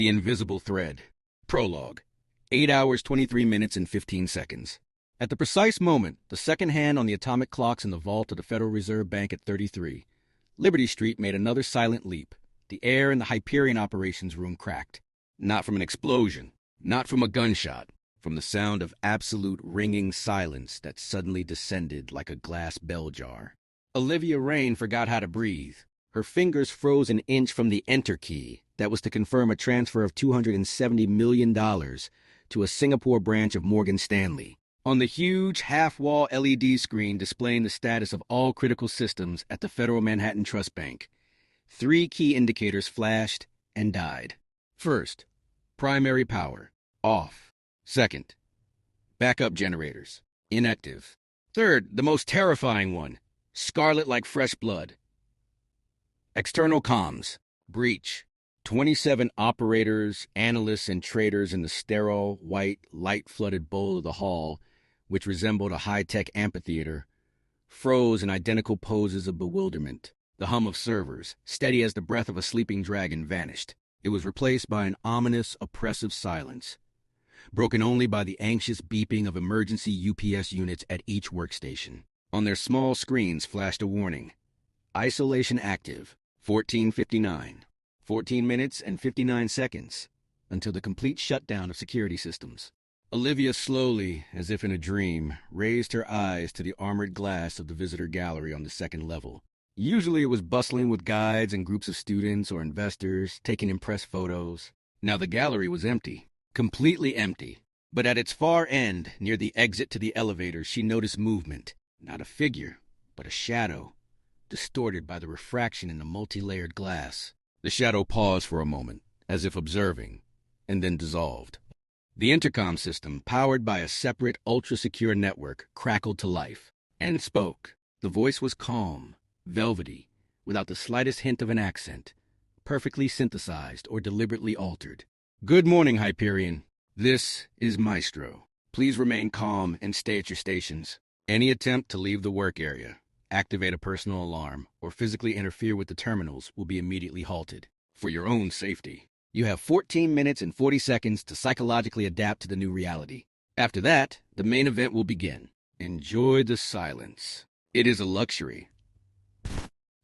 The Invisible Thread. Prologue. 8 hours, 23 minutes, and 15 seconds. At the precise moment, the second hand on the atomic clocks in the vault of the Federal Reserve Bank at 33, Liberty Street made another silent leap. The air in the Hyperion operations room cracked. Not from an explosion, not from a gunshot, from the sound of absolute ringing silence that suddenly descended like a glass bell jar. Olivia Rain forgot how to breathe. Her fingers froze an inch from the enter key that was to confirm a transfer of $270 million to a Singapore branch of Morgan Stanley. On the huge half-wall LED screen displaying the status of all critical systems at the Federal Manhattan Trust Bank, 3 key indicators flashed and died. First, primary power, off. Second, backup generators, inactive. Third, the most terrifying one, scarlet like fresh blood. External comms, breach. 27 operators, analysts, and traders in the sterile, white, light-flooded bowl of the hall, which resembled a high-tech amphitheater, froze in identical poses of bewilderment. The hum of servers, steady as the breath of a sleeping dragon, vanished. It was replaced by an ominous, oppressive silence, broken only by the anxious beeping of emergency UPS units at each workstation. On their small screens flashed a warning. Isolation active, 14:59. 14 minutes and 59 seconds until the complete shutdown of security systems. Olivia slowly, as if in a dream, raised her eyes to the armored glass of the visitor gallery on the second level. Usually it was bustling with guides and groups of students or investors taking impressed photos. Now the gallery was empty, completely empty. But at its far end, near the exit to the elevator, she noticed movement. Not a figure, but a shadow, distorted by the refraction in the multi-layered glass. The shadow paused for a moment, as if observing, and then dissolved. The intercom system, powered by a separate, ultra-secure network, crackled to life and spoke. The voice was calm, velvety, without the slightest hint of an accent, perfectly synthesized or deliberately altered. "Good morning, Hyperion. This is Maestro. Please remain calm and stay at your stations. Any attempt to leave the work area, activate a personal alarm, or physically interfere with the terminals will be immediately halted. For your own safety. You have 14 minutes and 40 seconds to psychologically adapt to the new reality. After that, the main event will begin. Enjoy the silence. It is a luxury."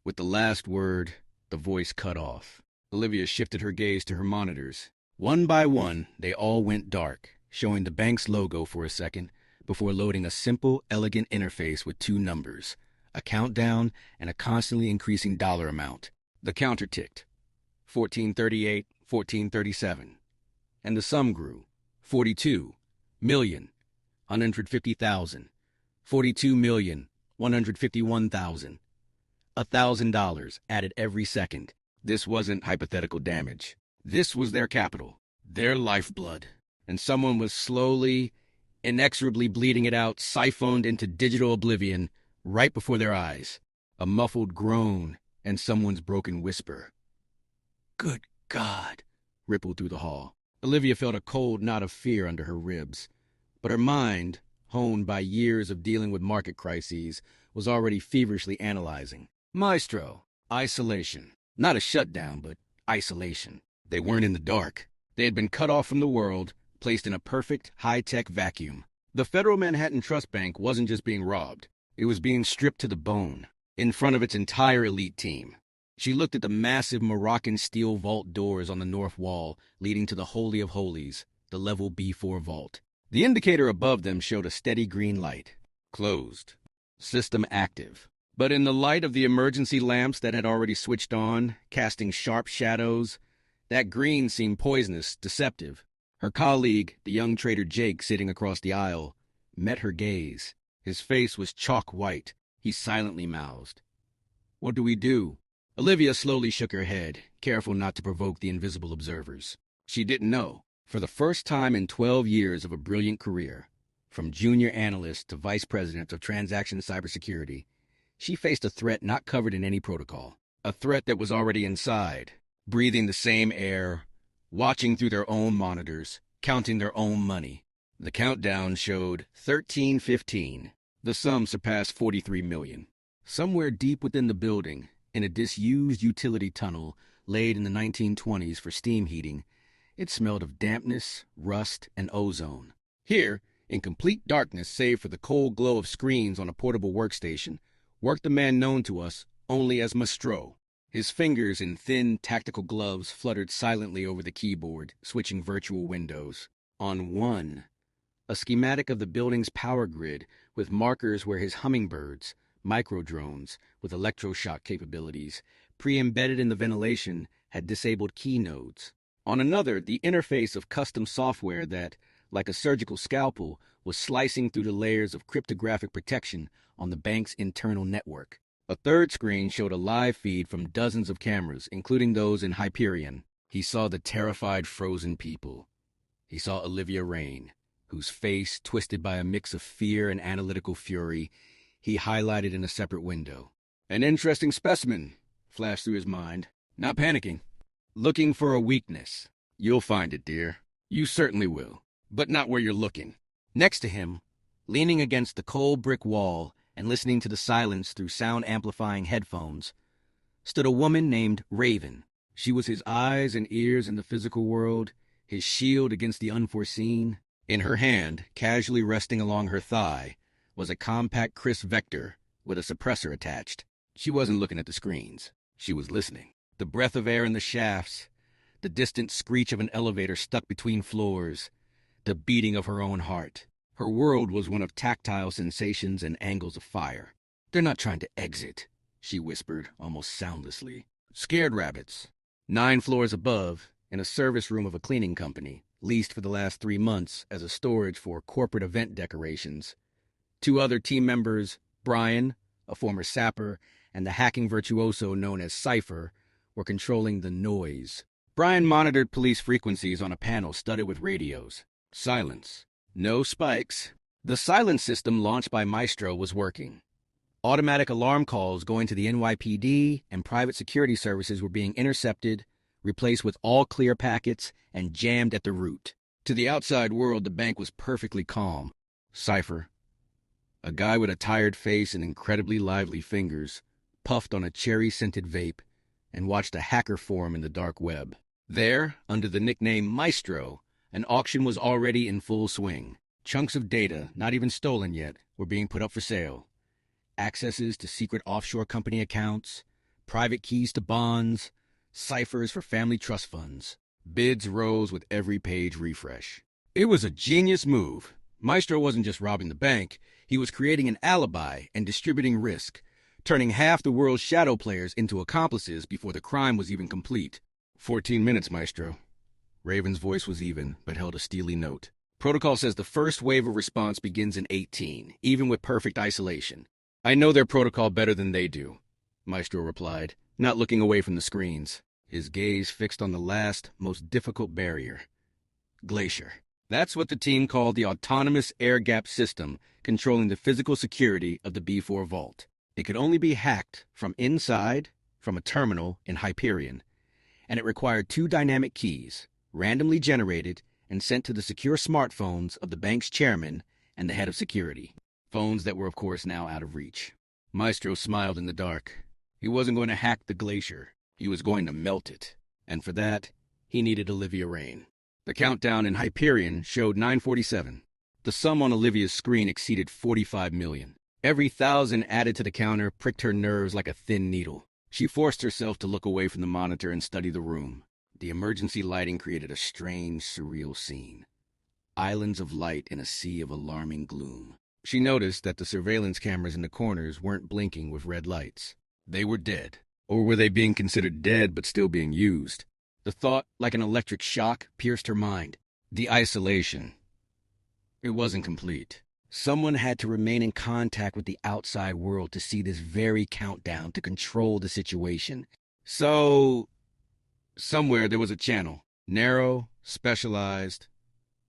With the last word, the voice cut off. Olivia shifted her gaze to her monitors. One by one, they all went dark, showing the bank's logo for a second, before loading a simple, elegant interface with 2 numbers, a countdown, and a constantly increasing dollar amount. The counter ticked, 1438, 1437, and the sum grew, 42,150,000, 42,151,000. $1,000 added every second. This wasn't hypothetical damage. This was their capital, their lifeblood, and someone was slowly, inexorably bleeding it out, siphoned into digital oblivion, right before their eyes. A muffled groan and someone's broken whisper. "Good God," rippled through the hall. Olivia felt a cold knot of fear under her ribs, but her mind, honed by years of dealing with market crises, was already feverishly analyzing. Maestro. Isolation. Not a shutdown, but isolation. They weren't in the dark. They had been cut off from the world, placed in a perfect, high-tech vacuum. The Federal Manhattan Trust Bank wasn't just being robbed. It was being stripped to the bone, in front of its entire elite team. She looked at the massive Moroccan steel vault doors on the north wall, leading to the Holy of Holies, the level B4 vault. The indicator above them showed a steady green light. Closed. System active. But in the light of the emergency lamps that had already switched on, casting sharp shadows, that green seemed poisonous, deceptive. Her colleague, the young trader Jake, sitting across the aisle, met her gaze. His face was chalk white. He silently mouthed, "What do we do?" Olivia slowly shook her head, careful not to provoke the invisible observers. She didn't know. For the first time in 12 years of a brilliant career, from junior analyst to vice president of transaction cybersecurity, she faced a threat not covered in any protocol. A threat that was already inside, breathing the same air, watching through their own monitors, counting their own money. The countdown showed 13:15. The sum surpassed 43 million. Somewhere deep within the building, in a disused utility tunnel laid in the 1920s for steam heating, It smelled of dampness, rust, and ozone. Here, in complete darkness save for the cold glow of screens on a portable workstation, worked a man known to us only as Maestro. His fingers in thin, tactical gloves fluttered silently over the keyboard, switching virtual windows. On one, a schematic of the building's power grid with markers where his hummingbirds, micro-drones with electroshock capabilities, pre-embedded in the ventilation, had disabled key nodes. On another, the interface of custom software that, like a surgical scalpel, was slicing through the layers of cryptographic protection on the bank's internal network. A third screen showed a live feed from dozens of cameras, including those in Hyperion. He saw the terrified frozen people. He saw Olivia Rain, whose face, twisted by a mix of fear and analytical fury, he highlighted in a separate window. An interesting specimen, flashed through his mind. Not panicking. Looking for a weakness. You'll find it, dear. You certainly will. But not where you're looking. Next to him, leaning against the cold brick wall and listening to the silence through sound-amplifying headphones, stood a woman named Raven. She was his eyes and ears in the physical world, his shield against the unforeseen. In her hand, casually resting along her thigh, was a compact Kriss Vector with a suppressor attached. She wasn't looking at the screens. She was listening. The breath of air in the shafts, the distant screech of an elevator stuck between floors, the beating of her own heart. Her world was one of tactile sensations and angles of fire. They're not trying to exit, she whispered, almost soundlessly. Scared rabbits. 9 floors above, in a service room of a cleaning company, leased for the last 3 months as a storage for corporate event decorations. 2 other team members, Brian, a former sapper, and the hacking virtuoso known as Cypher, were controlling the noise. Brian monitored police frequencies on a panel studded with radios. Silence. No spikes. The silence system launched by Maestro was working. Automatic alarm calls going to the NYPD and private security services were being intercepted, replaced with all clear packets, and jammed at the root. To the outside world, the bank was perfectly calm. Cypher, a guy with a tired face and incredibly lively fingers, puffed on a cherry-scented vape and watched a hacker forum in the dark web. There, under the nickname Maestro, an auction was already in full swing. Chunks of data, not even stolen yet, were being put up for sale. Accesses to secret offshore company accounts, private keys to bonds, ciphers for family trust funds. Bids rose with every page refresh. It was a genius move. Maestro wasn't just robbing the bank, he was creating an alibi and distributing risk, turning half the world's shadow players into accomplices before the crime was even complete. 14 minutes, Maestro. Raven's voice was even, but held a steely note. Protocol says the first wave of response begins in 18, even with perfect isolation. I know their protocol better than they do, Maestro replied, not looking away from the screens, his gaze fixed on the last, most difficult barrier. Glacier. That's what the team called the autonomous air-gap system controlling the physical security of the B4 vault. It could only be hacked from inside, from a terminal in Hyperion, and it required 2 dynamic keys, randomly generated and sent to the secure smartphones of the bank's chairman and the head of security. Phones that were, of course, now out of reach. Maestro smiled in the dark. He wasn't going to hack the glacier. He was going to melt it. And for that, he needed Olivia Rain. The countdown in Hyperion showed 9:47. The sum on Olivia's screen exceeded 45 million. Every 1,000 added to the counter pricked her nerves like a thin needle. She forced herself to look away from the monitor and study the room. The emergency lighting created a strange, surreal scene. Islands of light in a sea of alarming gloom. She noticed that the surveillance cameras in the corners weren't blinking with red lights. They were dead. Or were they being considered dead but still being used? The thought, like an electric shock, pierced her mind. The isolation. It wasn't complete. Someone had to remain in contact with the outside world to see this very countdown, to control the situation. So, somewhere there was a channel. Narrow, specialized,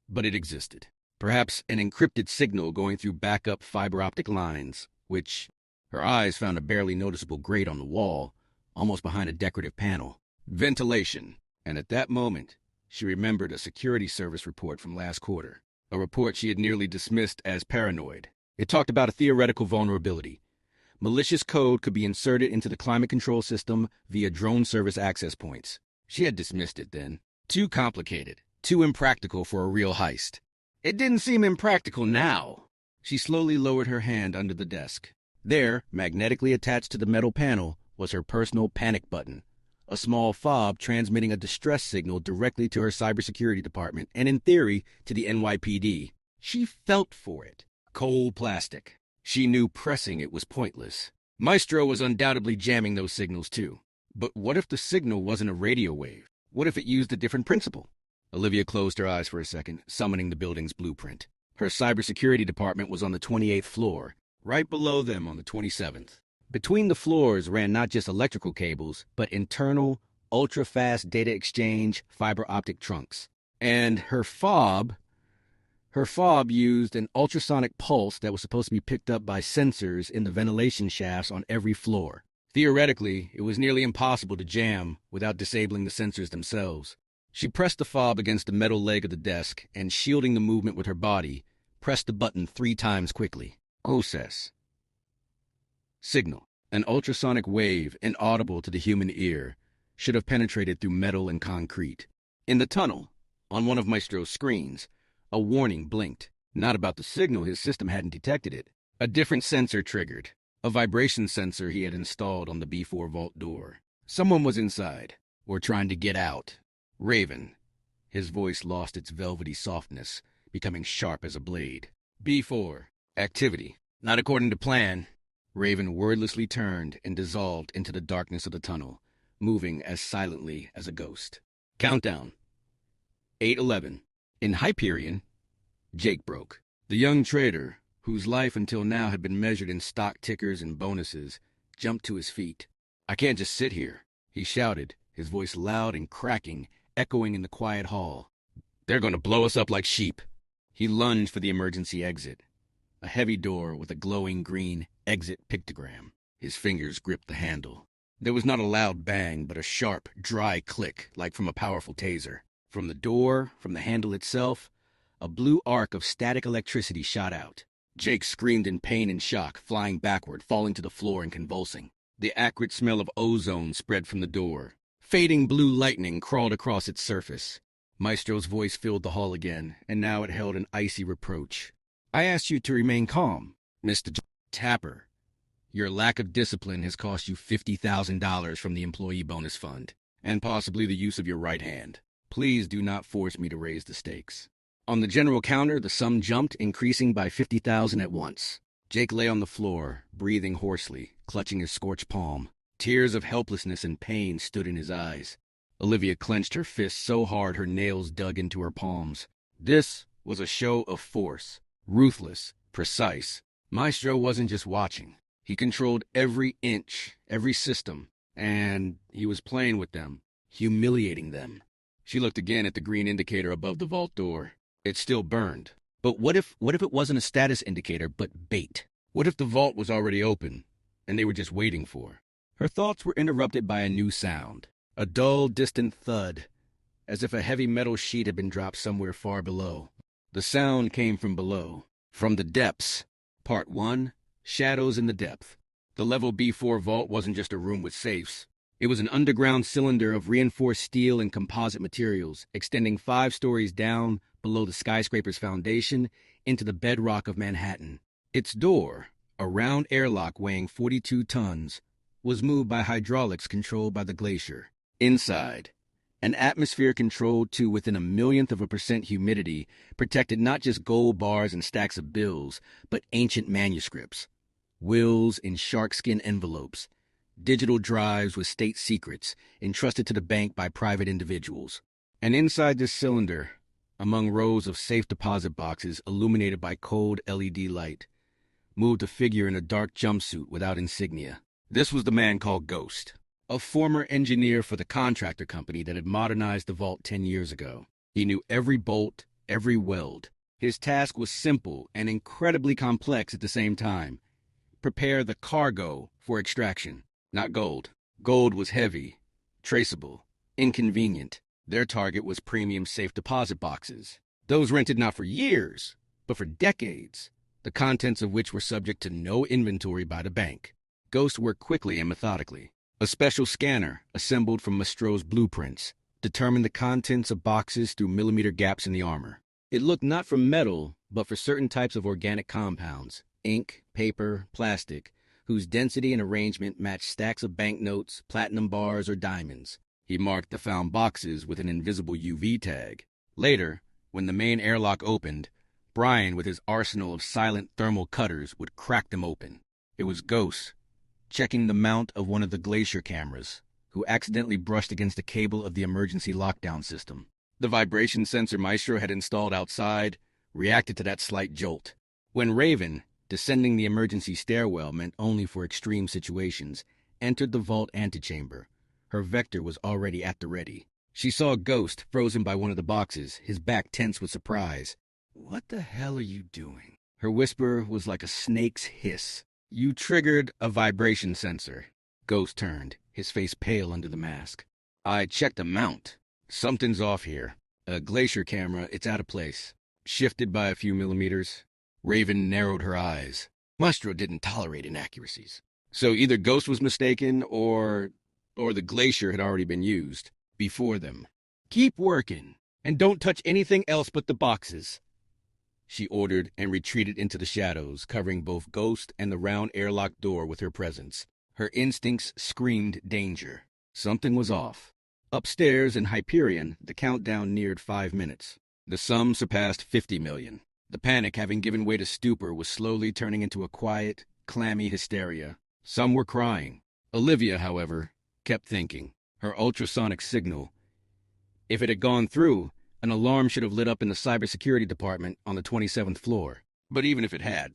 but it existed. Perhaps an encrypted signal going through backup fiber optic lines, which her eyes found a barely noticeable grate on the wall, almost behind a decorative panel. Ventilation. And at that moment, she remembered a security service report from last quarter. A report she had nearly dismissed as paranoid. It talked about a theoretical vulnerability. Malicious code could be inserted into the climate control system via drone service access points. She had dismissed it then. Too complicated, too impractical for a real heist. It didn't seem impractical now. She slowly lowered her hand under the desk. There, magnetically attached to the metal panel, was her personal panic button, a small fob transmitting a distress signal directly to her cybersecurity department and, in theory, to the NYPD. She felt for it. Cold plastic. She knew pressing it was pointless. Maestro was undoubtedly jamming those signals too. But what if the signal wasn't a radio wave? What if it used a different principle? Olivia closed her eyes for a second, summoning the building's blueprint. Her cybersecurity department was on the 28th floor, right below them on the 27th. Between the floors ran not just electrical cables, but internal, ultra-fast data exchange fiber optic trunks. And her fob used an ultrasonic pulse that was supposed to be picked up by sensors in the ventilation shafts on every floor. Theoretically, it was nearly impossible to jam without disabling the sensors themselves. She pressed the fob against the metal leg of the desk and, shielding the movement with her body, pressed the button 3 times quickly. OSES. Signal. An ultrasonic wave, inaudible to the human ear, should have penetrated through metal and concrete. In the tunnel, on one of Maestro's screens, a warning blinked. Not about the signal, his system hadn't detected it. A different sensor triggered. A vibration sensor he had installed on the B4 vault door. Someone was inside, or trying to get out. Raven. His voice lost its velvety softness, becoming sharp as a blade. B4. Activity. Not according to plan. Raven wordlessly turned and dissolved into the darkness of the tunnel, moving as silently as a ghost. Countdown. 8:11. In Hyperion, Jake broke. The young trader, whose life until now had been measured in stock tickers and bonuses, jumped to his feet. "I can't just sit here," he shouted, his voice loud and cracking, echoing in the quiet hall. "They're going to blow us up like sheep." He lunged for the emergency exit, a heavy door with a glowing green exit pictogram. His fingers gripped the handle. There was not a loud bang, but a sharp, dry click, like from a powerful taser. From the door, from the handle itself, a blue arc of static electricity shot out. Jake screamed in pain and shock, flying backward, falling to the floor and convulsing. The acrid smell of ozone spread from the door. Fading blue lightning crawled across its surface. Maestro's voice filled the hall again, and now it held an icy reproach. "I asked you to remain calm, Mr. Tapper. Your lack of discipline has cost you $50,000 from the employee bonus fund, and possibly the use of your right hand. Please do not force me to raise the stakes." On the general counter, the sum jumped, increasing by $50,000 at once. Jake lay on the floor, breathing hoarsely, clutching his scorched palm. Tears of helplessness and pain stood in his eyes. Olivia clenched her fists so hard her nails dug into her palms. This was a show of force, ruthless, precise. Maestro wasn't just watching. He controlled every inch, every system, and he was playing with them, humiliating them. She looked again at the green indicator above the vault door. It still burned. But what if it wasn't a status indicator, but bait? What if the vault was already open, and they were just waiting for? Her thoughts were interrupted by a new sound. A dull, distant thud, as if a heavy metal sheet had been dropped somewhere far below. The sound came from below. From the depths. Part 1, Shadows in the Depth. The level B4 vault wasn't just a room with safes. It was an underground cylinder of reinforced steel and composite materials, extending 5 stories down below the skyscraper's foundation into the bedrock of Manhattan. Its door, a round airlock weighing 42 tons, was moved by hydraulics controlled by the glacier. Inside, an atmosphere controlled to within 0.1% humidity protected not just gold bars and stacks of bills, but ancient manuscripts, wills in sharkskin envelopes, digital drives with state secrets entrusted to the bank by private individuals. And inside this cylinder, among rows of safe deposit boxes illuminated by cold LED light, moved a figure in a dark jumpsuit without insignia. This was the man called Ghost, a former engineer for the contractor company that had modernized the vault 10 years ago. He knew every bolt, every weld. His task was simple and incredibly complex at the same time. Prepare the cargo for extraction. Not gold. Gold was heavy, traceable, inconvenient. Their target was premium safe deposit boxes. Those rented not for years, but for decades, the contents of which were subject to no inventory by the bank. Ghost worked quickly and methodically. A special scanner, assembled from Maestro's blueprints, determined the contents of boxes through millimeter gaps in the armor. It looked not for metal, but for certain types of organic compounds, ink, paper, plastic, whose density and arrangement matched stacks of banknotes, platinum bars, or diamonds. He marked the found boxes with an invisible UV tag. Later, when the main airlock opened, Brian, with his arsenal of silent thermal cutters, would crack them open. It was Ghost, checking the mount of one of the Glacier cameras, who accidentally brushed against the cable of the emergency lockdown system. The vibration sensor Maestro had installed outside reacted to that slight jolt. When Raven, descending the emergency stairwell meant only for extreme situations, entered the vault antechamber, her Vector was already at the ready. She saw Ghost frozen by one of the boxes, his back tense with surprise. "What the hell are you doing?" Her whisper was like a snake's hiss. "You triggered a vibration sensor." Ghost turned, his face pale under the mask. "I checked the mount. Something's off here. A Glacier camera, it's out of place. Shifted by a few millimeters." Raven narrowed her eyes. Maestro didn't tolerate inaccuracies. So either Ghost was mistaken, or the Glacier had already been used before them. "Keep working, and don't touch anything else but the boxes," she ordered, and retreated into the shadows, covering both Ghost and the round airlock door with her presence. Her instincts screamed danger. Something was off. Upstairs in Hyperion, the countdown neared 5 minutes. The sum surpassed 50 million. The panic, having given way to stupor, was slowly turning into a quiet, clammy hysteria. Some were crying. Olivia, however, kept thinking. Her ultrasonic signal. If it had gone through, an alarm should have lit up in the cybersecurity department on the 27th floor. But even if it had,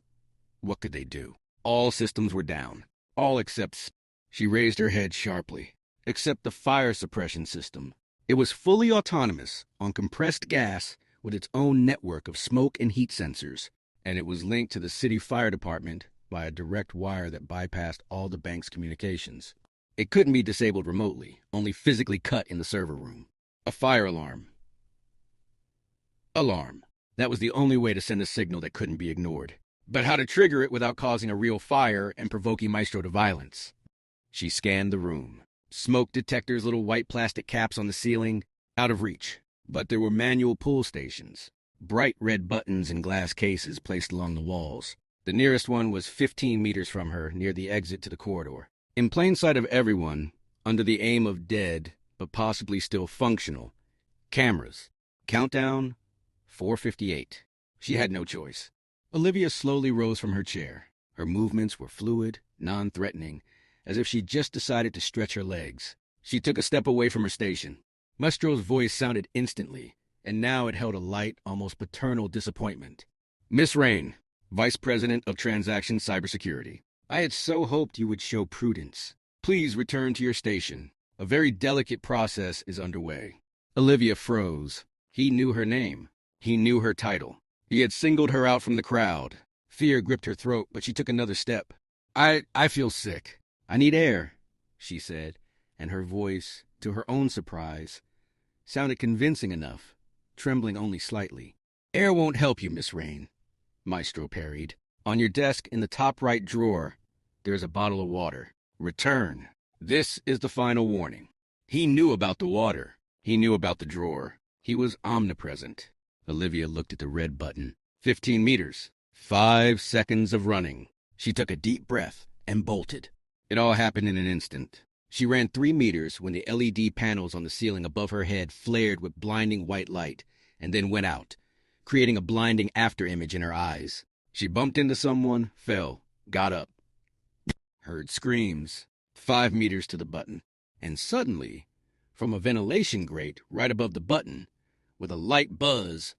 what could they do? All systems were down. All except... She raised her head sharply. Except the fire suppression system. It was fully autonomous, on compressed gas, with its own network of smoke and heat sensors, and it was linked to the city fire department by a direct wire that bypassed all the bank's communications. It couldn't be disabled remotely, only physically cut in the server room. A fire alarm. Alarm. That was the only way to send a signal that couldn't be ignored. But how to trigger it without causing a real fire and provoking Maestro to violence? She scanned the room. Smoke detectors, little white plastic caps on the ceiling, out of reach. But there were manual pull stations, bright red buttons in glass cases placed along the walls. The nearest one was 15 meters from her, near the exit to the corridor. In plain sight of everyone, under the aim of dead, but possibly still functional, cameras. Countdown, 4:58. She had no choice. Olivia slowly rose from her chair. Her movements were fluid, non-threatening, as if she'd just decided to stretch her legs. She took a step away from her station. Maestro's voice sounded instantly, and now it held a light, almost paternal disappointment. "Miss Rain, Vice President of Transaction Cybersecurity. I had so hoped you would show prudence. Please return to your station. A very delicate process is underway." Olivia froze. He knew her name. He knew her title. He had singled her out from the crowd. Fear gripped her throat, but she took another step. I feel sick. I need air," she said, and her voice, to her own surprise, sounded convincing enough, trembling only slightly. "Air won't help you, Miss Rain," Maestro parried. "On your desk in the top right drawer, there's a bottle of water. Return. This is the final warning." He knew about the water. He knew about the drawer. He was omnipresent. Olivia looked at the red button. 15 meters. 5 seconds of running. She took a deep breath and bolted. It all happened in an instant. She ran 3 meters when the LED panels on the ceiling above her head flared with blinding white light and then went out, creating a blinding afterimage in her eyes. She bumped into someone, fell, got up. Heard screams. 5 meters to the button. And suddenly, from a ventilation grate right above the button, with a light buzz,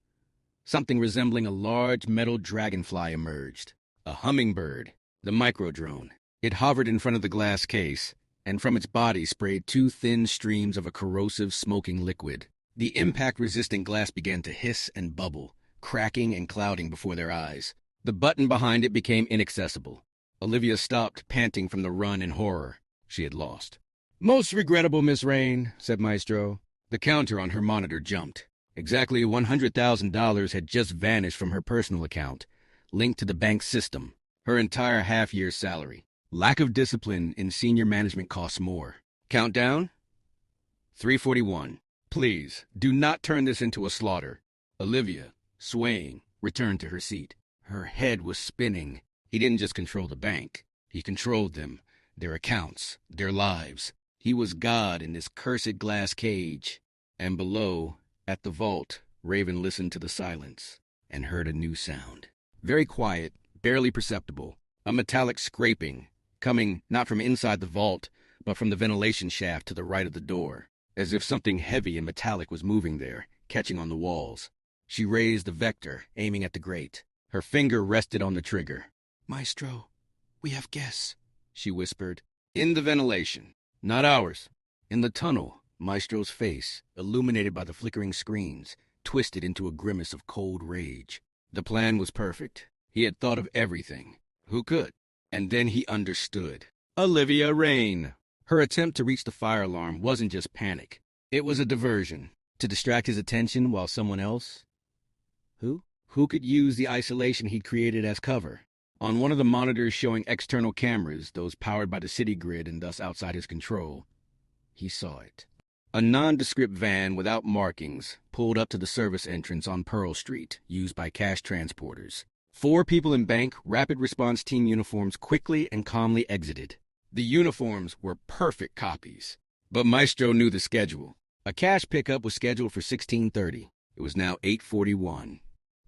something resembling a large metal dragonfly emerged. A hummingbird, the microdrone. It hovered in front of the glass case, and from its body sprayed 2 thin streams of a corrosive, smoking liquid. The impact-resistant glass began to hiss and bubble, cracking and clouding before their eyes. The button behind it became inaccessible. Olivia stopped, panting from the run in horror. She had lost. "Most regrettable, Miss Rain," said Maestro. The counter on her monitor jumped. Exactly $100,000 had just vanished from her personal account, linked to the bank's system. Her entire half-year's salary. Lack of discipline in senior management costs more. Countdown? 3:41. Please, do not turn this into a slaughter. Olivia, swaying, returned to her seat. Her head was spinning. He didn't just control the bank. He controlled them, their accounts, their lives. He was God in this cursed glass cage. And below, at the vault, Raven listened to the silence and heard a new sound. Very quiet, barely perceptible. A metallic scraping, coming not from inside the vault, but from the ventilation shaft to the right of the door, as if something heavy and metallic was moving there, catching on the walls. She raised the vector, aiming at the grate. Her finger rested on the trigger. "Maestro, we have guests," she whispered. In the ventilation. Not ours. In the tunnel, Maestro's face, illuminated by the flickering screens, twisted into a grimace of cold rage. The plan was perfect. He had thought of everything. Who could? And then he understood. Olivia Rayne. Her attempt to reach the fire alarm wasn't just panic. It was a diversion, to distract his attention while someone else... Who could use the isolation he'd created as cover? On one of the monitors showing external cameras, those powered by the city grid and thus outside his control, he saw it. A nondescript van without markings pulled up to the service entrance on Pearl Street, used by cash transporters. 4 people in bank rapid response team uniforms quickly and calmly exited. The uniforms were perfect copies. But Maestro knew the schedule. A cash pickup was scheduled for 16:30. It was now 8:41.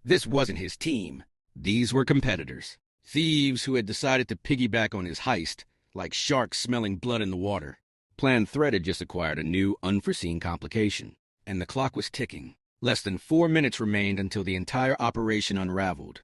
This wasn't his team. These were competitors. Thieves who had decided to piggyback on his heist, like sharks smelling blood in the water. Plan Threat had just acquired a new, unforeseen complication. And the clock was ticking. Less than 4 minutes remained until the entire operation unraveled.